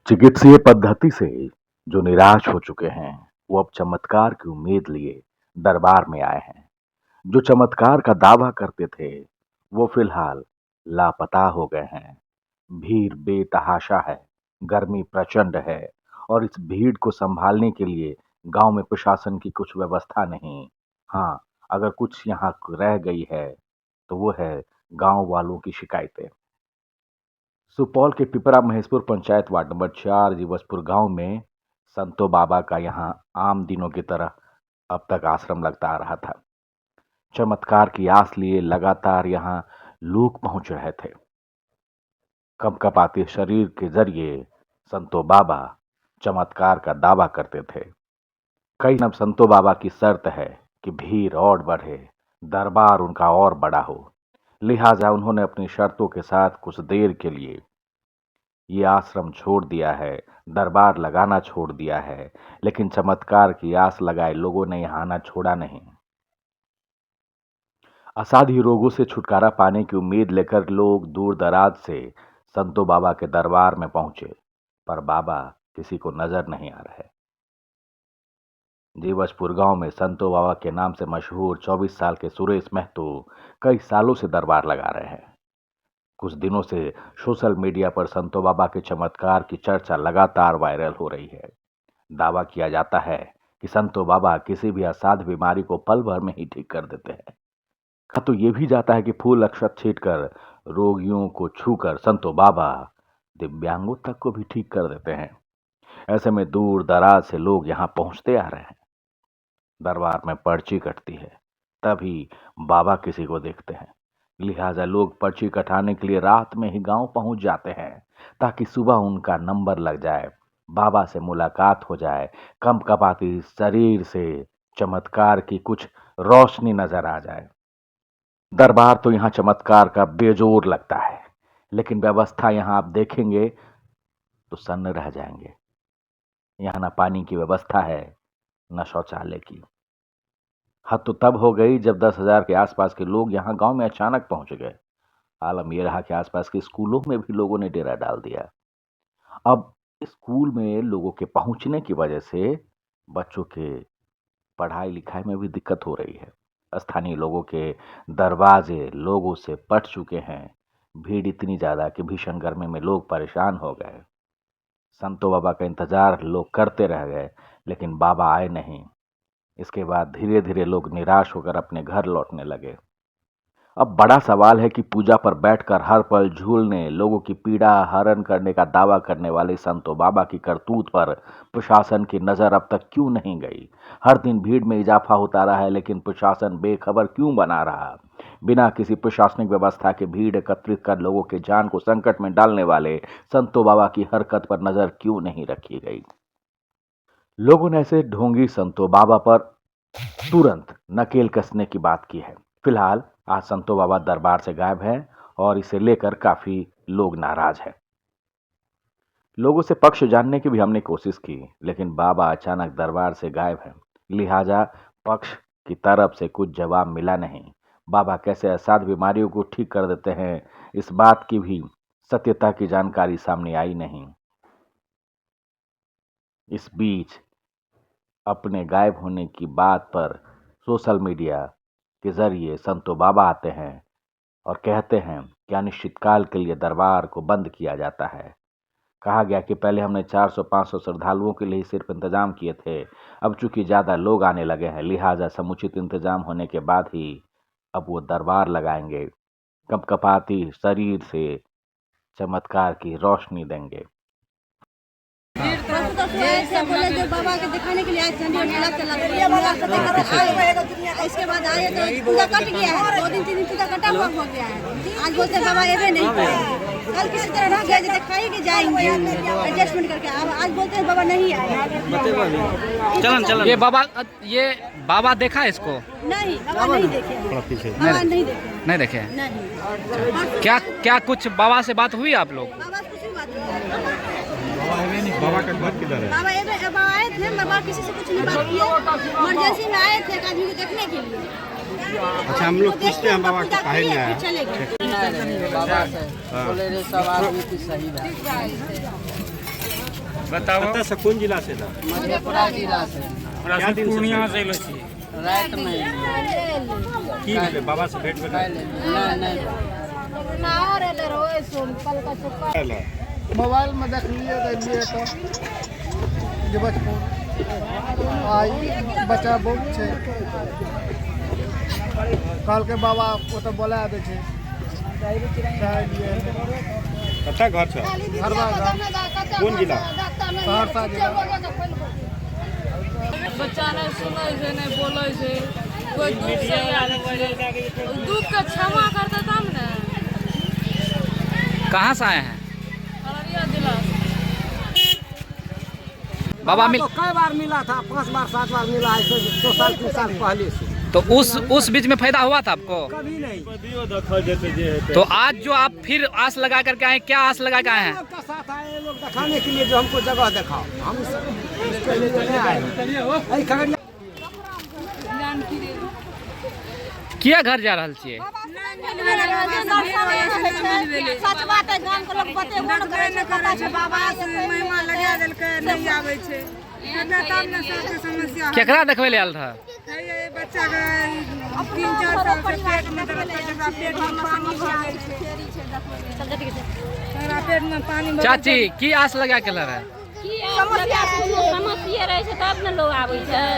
चिकित्सीय पद्धति से जो निराश हो चुके हैं, वो अब चमत्कार की उम्मीद लिए दरबार में आए हैं। जो चमत्कार का दावा करते थे, वो फिलहाल लापता हो गए हैं। भीड़ बेतहाशा है, गर्मी प्रचंड है और इस भीड़ को संभालने के लिए गांव में प्रशासन की कुछ व्यवस्था नहीं। हाँ, अगर कुछ यहाँ रह गई है, तो वो है गांव वालों की शिकायतें। सुपौल के पिपरा महेशपुर पंचायत वार्ड नंबर 4 जीवसपुर गांव में संतो बाबा का यहां आम दिनों की तरह अब तक आश्रम लगता आ रहा था। चमत्कार की आस लिए लगातार यहां लोग पहुंच रहे थे। कंपकपाते शरीर के जरिए संतो बाबा चमत्कार का दावा करते थे। कई अब संतो बाबा की शर्त है कि भीड़ और बढ़े, दरबार उनका और बड़ा हो। लिहाजा उन्होंने अपनी शर्तों के साथ कुछ देर के लिए ये आश्रम छोड़ दिया है, दरबार लगाना छोड़ दिया है, लेकिन चमत्कार की आस लगाए लोगों ने यहाँ आना छोड़ा नहीं। असाध्य रोगों से छुटकारा पाने की उम्मीद लेकर लोग दूर दराज से संतो बाबा के दरबार में पहुंचे, पर बाबा किसी को नजर नहीं आ रहे। जीवसपुर गांव में संतो बाबा के नाम से मशहूर 24 साल के सुरेश महतो कई सालों से दरबार लगा रहे हैं। कुछ दिनों से सोशल मीडिया पर संतो बाबा के चमत्कार की चर्चा लगातार वायरल हो रही है। दावा किया जाता है कि संतो बाबा किसी भी असाध्य बीमारी को पल भर में ही ठीक कर देते हैं। कहा तो ये भी जाता है कि फूल अक्षत छींटकर रोगियों को छूकर संतो बाबा दिव्यांगों तक को भी ठीक कर देते हैं। ऐसे में दूर दराज से लोग यहाँ पहुंचते आ रहे हैं। दरबार में पर्ची कटती है, तभी बाबा किसी को देखते हैं। लिहाजा लोग पर्ची कटाने के लिए रात में ही गांव पहुंच जाते हैं, ताकि सुबह उनका नंबर लग जाए, बाबा से मुलाकात हो जाए, कंपकपाती शरीर से चमत्कार की कुछ रोशनी नजर आ जाए। दरबार तो यहाँ चमत्कार का बेजोर लगता है, लेकिन व्यवस्था यहाँ आप देखेंगे तो सन्न रह जाएंगे। यहाँ ना पानी की व्यवस्था है, न शौचालय की। हद तो तब हो गई जब 10,000 के आसपास के लोग यहाँ गांव में अचानक पहुंच गए। आलम यह रहा कि आसपास के स्कूलों में भी लोगों ने डेरा डाल दिया। अब स्कूल में लोगों के पहुंचने की वजह से बच्चों के पढ़ाई लिखाई में भी दिक्कत हो रही है। स्थानीय लोगों के दरवाजे लोगों से पट चुके हैं। भीड़ इतनी ज्यादा कि भीषण गर्मी में लोग परेशान हो गए। संतो बाबा का इंतजार लोग करते रह गए, लेकिन बाबा आए नहीं। इसके बाद धीरे धीरे लोग निराश होकर अपने घर लौटने लगे। अब बड़ा सवाल है कि पूजा पर बैठकर हर पल झूलने, लोगों की पीड़ा हरण करने का दावा करने वाले संतो बाबा की करतूत पर प्रशासन की नजर अब तक क्यों नहीं गई। हर दिन भीड़ में इजाफा होता रहा है, लेकिन प्रशासन बेखबर क्यों बना रहा। बिना किसी प्रशासनिक व्यवस्था के भीड़ एकत्रित कर लोगों के जान को संकट में डालने वाले संतो बाबा की हरकत पर नजर क्यों नहीं रखी गई। लोगों ने ऐसे ढोंगी संतो बाबा पर तुरंत नकेल कसने की बात की है। फिलहाल आज संतो बाबा दरबार से गायब हैं और इसे लेकर काफी लोग नाराज हैं। लोगों से पक्ष जानने की भी हमने कोशिश की, लेकिन बाबा अचानक दरबार से गायब हैं। लिहाजा पक्ष की तरफ से कुछ जवाब मिला नहीं। बाबा कैसे असाध्य बीमारियों को ठीक कर देते हैं, इस बात की भी सत्यता की जानकारी सामने आई नहीं। इस बीच अपने गायब होने की बात पर सोशल मीडिया के जरिए संतो बाबा आते हैं और कहते हैं कि अनिश्चितकाल के लिए दरबार को बंद किया जाता है। कहा गया कि पहले हमने 400-500 श्रद्धालुओं के लिए सिर्फ इंतजाम किए थे। अब चूंकि ज़्यादा लोग आने लगे हैं, लिहाजा समुचित इंतजाम होने के बाद ही अब वो दरबार लगाएंगे, कंपकपाती शरीर से चमत्कार की रोशनी देंगे। ऐसे बोले जो बाबा के दिखाने के लिए आए थे, मेला चला इसके बाद आए तो पूजा कट गया है। 2 दिन 3 दिन पूजा कटा हुआ हो गया है। आज बोलते बाबा एवे नहीं पाए, कल किसी तरह रह गए, दिखाई के जाएंगे एडजस्टमेंट करके। अब आज बोलते हैं बाबा नहीं आए। चलन ये बाबा देखा है इसको? नहीं, बाबा नहीं देखे, बाबा नहीं देखे, नहीं देखे नहीं। क्या कुछ बाबा से बात हुई आप लोग? बाबा से कुछ भी बात नहीं। बाबा का घर किधर है? बाबा आए थे, बाबा किसी से कुछ नहीं बात किया। इमरजेंसी में आए थे एक आदमी को देखने के लिए। अच्छा, हम लोग पूछते हैं बाबा को काहे नहीं आया? चले गए बाबा से बोले रे सब आदमी की सही है। बताओ। कतऽ से कौन जिला से था? मधेपुरा जिला से क्या दिन से पूर्णिया से एलो छी। रात में की भेलै? बाबा से भेंट भेलै? मोबाइल में देखलिए तो बचपन आई बच्चा बहुत छे कल के बाबा को तो बोला दे छे कतऽ घर छ? घरवा कौन जिला? सहरसा जिला बच्चा नहीं सुनै छै नहीं बोलै छै कोई दुख से दुख के क्षमा करते तब ने। कहाँ से आए हैं? अररिया जिला से। बाबा मिल कई बार मिला था 5 बार 7 बार मिला है 2 साल 3 साल पहले से तो उस बीच में फायदा हुआ था आपको? कभी नहीं तो आज जो आप फिर आस लगा करके आए, क्या आस लगा के आए हैं? लोग का साथ आए लोग दिखाने के लिए जो हमको जगह दिखाओ हम इसके लिए तो नहीं आए किया घर जा रहल छियै? सच बात है गांव के लोग बते मन करे न पता छै बाबा से महिमा लगा देलकै नहीं आबै छै एना तब न सबके समस्या केकरा देखबै ले आयल रहा? है ये बच्चा के 3-4 साल से पेट में दर्द छै जकरा पेट में पानी भर गेल छै जकरा पेट में पानी भर चाची की आस लगा के रहे? समस्या रहे छै तब ने लोग आबै छै।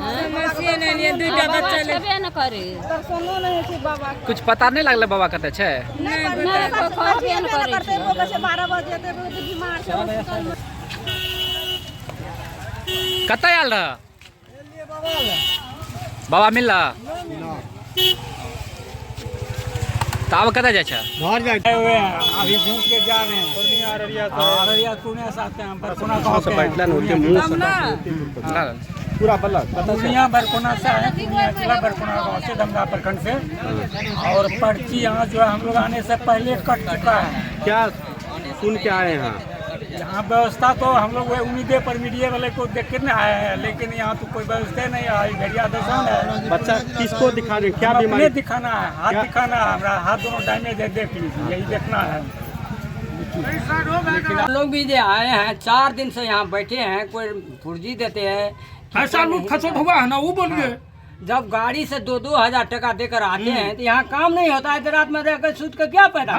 समस्या नहीं ये दूटा बच्चा ले छेबे न करे। दर्शनो नहीं छै बाबा कुछ पता नहीं लगले बाबा कते छै? नहीं नहीं कोई खबरे न करे करते छै। लोग से 12 बजे ते रोज बीमार छै हॉस्पिटल में कतऽ आयल रहा? बाबा मिल रहा? तो अब कतऽ जाइ छै? घर जाए हुए हैं अभी घूम के जा रहे हैं पूर्णिया अररिया अररिया पूर्णिया से आते हैं बरकोना कहाँ से बैठला न उनके मुंह से पूरा बल्ला कतऽ से? पूर्णिया बरकोना से आए पूर्णिया जिला बरकोना गाँव से दमदा प्रखंड से और पर्ची यहाँ जो है हम लोग आने से पहले कट चुका है। क्या सुन के आए हैं? यहाँ व्यवस्था तो हम लोग उम्मीदें पर मीडिया वाले को देख के ना आए हैं लेकिन यहाँ तो कोई व्यवस्था नहीं आई घड़िया दर्शन है। बच्चा किसको दिखा रहे? क्या अपने बीमारी? दिखाना है हाथ क्या? दिखाना है हमारा हाथ दोनों डैमेज है देख लीजिए यही देखना है। हम लोग भी जो आए हैं 4 दिन से यहाँ बैठे हैं कोई पुर्जी देते हैं ऐसा लूट खसोट हुआ है ना वो बोलिए। जब गाड़ी से 2-2 हजार टका देकर आते हैं तो यहाँ काम नहीं होता है तो रात में रहकर सूद का क्या फायदा?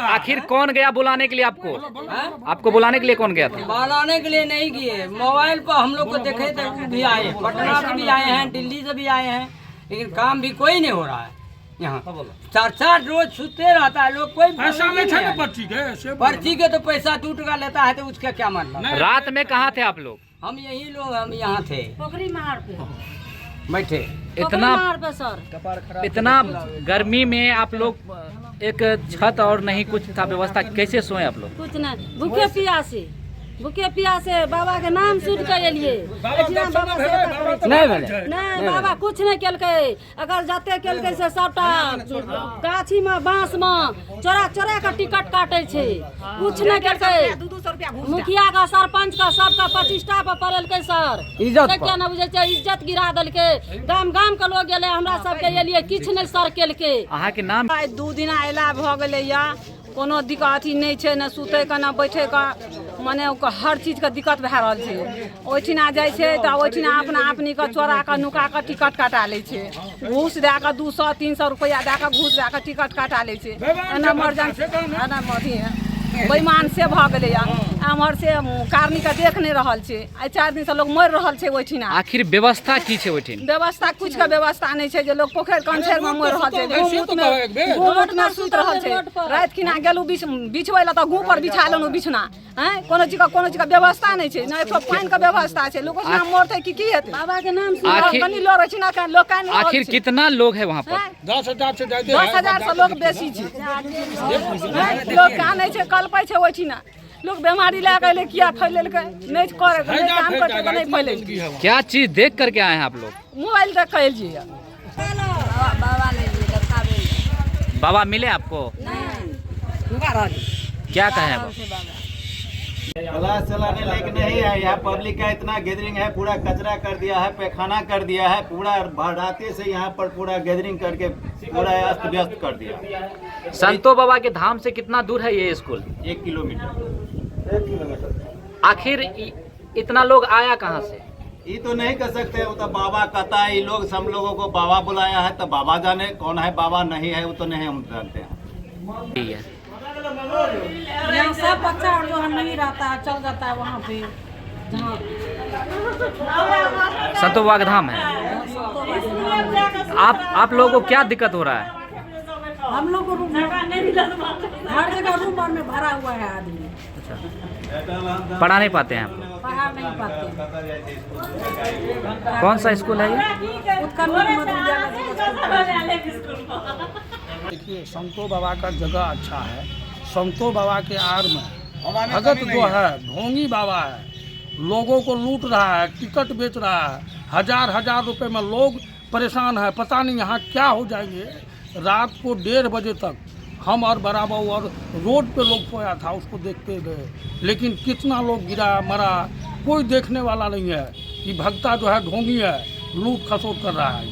आखिर कौन गया बुलाने के लिए आपको? आपको बुलाने के लिए कौन गया था? बुलाने के लिए नहीं किए मोबाइल पर हम लोग को देखे थे वो भी आए पटना से भी आए हैं दिल्ली से भी आए हैं लेकिन काम भी कोई नहीं हो रहा है। यहाँ 4-4 रोज छूटते रहता है लोग कोई पैसा नहीं है पर्ची के तो पैसा 2 टका लेता है तो उसका क्या मतलब? रात में कहाँ थे आप लोग? हम यही लोग हम यहाँ थे पोखरी मार पे बैठे। इतना मार पे सर इतना गर्मी में आप लोग एक छत और नहीं कुछ था व्यवस्था, कैसे सोए आप लोग? कुछ नहीं भूखे प्यासे बाबा के नाम सुन के एलिए नहीं बाबा कुछ नहीं केलकै अगर जते केलकै से सबटा गाछी में बांस में चोरा के टिकट काटे छै कुछ नहीं केलकै मुखिया का सरपंच का सबका 25 टा पर पड़ेलकै सर इज्जत क्या ना बुझे छै इज्जत गिरा देलकै गाम के लोग गेले हमरा सबके एलिए किछ नहीं सर केलकै। अहाँ के नाम? 2 दिन अयला भ गेलै या कोनो दिक्कत अथी नहीं छै न सुते का न बैठे का माने हर चीज के दिक्कत भए रहल छै। ओहिठिना जाइ छै तऽ ओहिठिना अपना अपनी के चोरा के नुका के टिकट कटा लै छै घूस दए के 200-300 रुपया दए के घूस दए के टिकट कटा लै छै। एना इमरजेंसी एना अथी बेईमान से भऽ गेलै या एम्हर से कारनी के देख नहीं रहल छै 4 दिन से लोग मरि रहल छै ओहिठिना। आखिर व्यवस्था की छै ओहिठिन? व्यवस्था कुछ के व्यवस्था नहीं छै जे लोग पोखर कंछेर में मरि रहल छै घूमट में सुत रहल छै रात खिना गेलू बिछबै ला तऽ घू पर बिछा लेलू बिछना हैं कोनो चीज के व्यवस्था नहीं छै ना एको पानी के व्यवस्था छै लोग उसना मरते की हेतै बाबा के नाम सुन कनी लोग रहै छै ना लोग कान आखिर कितना लोग है वहाँ पर? 10,000 से 10,000 से लोग बेसी छै लोग कानै छै कल्पै छै ओहिठिना लोग बीमारी लए के ले किया फैलेलकै नहीं करे नहीं काम करके नहीं फैलेलकै। क्या चीज देख करके आए हैं आप लोग? मोबाइल देख के एलिए बाबा ले देखाबे बाबा मिले आपको? क्या कहे वो? क्लास चलाने लायक नहीं है यहाँ पब्लिक का इतना गैदरिंग है पूरा कचरा कर दिया है पैखाना कर दिया है पूरा भड़ाते से यहाँ पर पूरा गैदरिंग करके पूरा अस्त व्यस्त कर दिया। संतो बाबा के धाम से कितना दूर है ये स्कूल? 1 किलोमीटर। आखिर इतना लोग आया कहाँ से? ये तो नहीं कर सकते, वो तो बाबा कहता है, ये लोग सब लोगों को बाबा बुलाया है, तो बाबा जाने कौन है बाबा, नहीं है वो तो नहीं हम जानते हैं। ठीक है। यहाँ सब बच्चा जो है नहीं रहता है, चल जाता है वहाँ पे जहाँ संतो बाबा का धाम है। आप लोगों को क्या दिक्कत हो रहा है? हम लोग को हर जगह रूम में भरा हुआ है आदमी। अच्छा, पढ़ा नहीं पाते हैं आप? पढ़ा नहीं पाते। कौन सा स्कूल है ये? देखिए, संतो बाबा का जगह अच्छा है। संतो बाबा के आड़ में भगत जो है ढोंगी बाबा है, लोगों को लूट रहा है, टिकट बेच रहा है, हजार रुपए में लोग परेशान है। पता नहीं यहाँ क्या हो जाएंगे। रात को 1:30 बजे तक हम और बराबर और रोड पे लोग सोया था, उसको देखते गए, लेकिन कितना लोग गिरा मरा कोई देखने वाला नहीं है। कि भक्ता जो है ढोंगी है, लूट खसोट कर रहा है।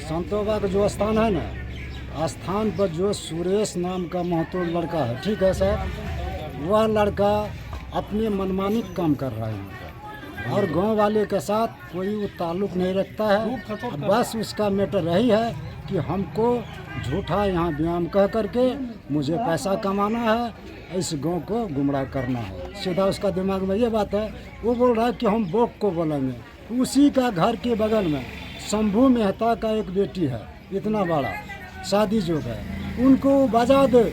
संतो बाबा का जो स्थान है ना, स्थान पर जो सुरेश नाम का महतो लड़का है, ठीक है सर, वह लड़का अपने मनमानी काम कर रहा है और गांव वाले के साथ कोई वो ताल्लुक नहीं रखता है। बस उसका मैटर रही है कि हमको झूठा यहाँ व्यायाम कह करके मुझे पैसा कमाना है, इस गांव को गुमराह करना है। सीधा उसका दिमाग में ये बात है। वो बोल रहा है कि हम बोक को बोलेंगे। उसी का घर के बगल में शंभू मेहता का एक बेटी है, इतना बड़ा शादी जो है, उनको बजा दे,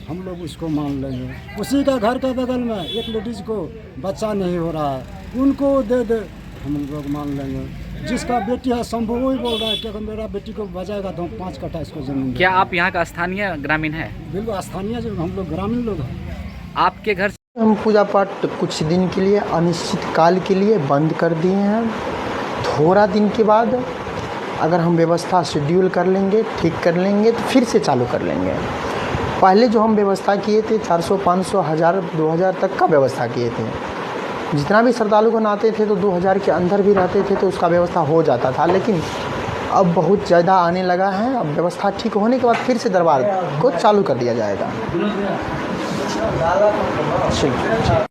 हम लोग उसको मान लेंगे। उसी का घर के बगल में एक लेडीज़ को बच्चा नहीं हो रहा है, उनको दे दे, हम लोग मान लेंगे। जिसका बेटी है शंभू, वही बोल रहा है कि अगर मेरा बेटी को बजाएगा तो हम 5 कट्ठा इसको जमीन। क्या आप यहाँ का स्थानीय ग्रामीण है? बिल्कुल स्थानीय, जो हम लोग ग्रामीण लोग हैं। आपके घर हम पूजा पाठ कुछ दिन के लिए अनिश्चित काल के लिए बंद कर दिए हैं। थोड़ा दिन के बाद अगर हम व्यवस्था शेड्यूल कर लेंगे, ठीक कर लेंगे तो फिर से चालू कर लेंगे। पहले जो हम व्यवस्था किए थे 400, 500, 1000, 2000 तक का व्यवस्था किए थे। जितना भी श्रद्धालु आते थे तो 2000 के अंदर भी रहते थे तो उसका व्यवस्था हो जाता था। लेकिन अब बहुत ज़्यादा आने लगा है। अब व्यवस्था ठीक होने के बाद फिर से दरबार को चालू कर दिया जाएगा। ठीक।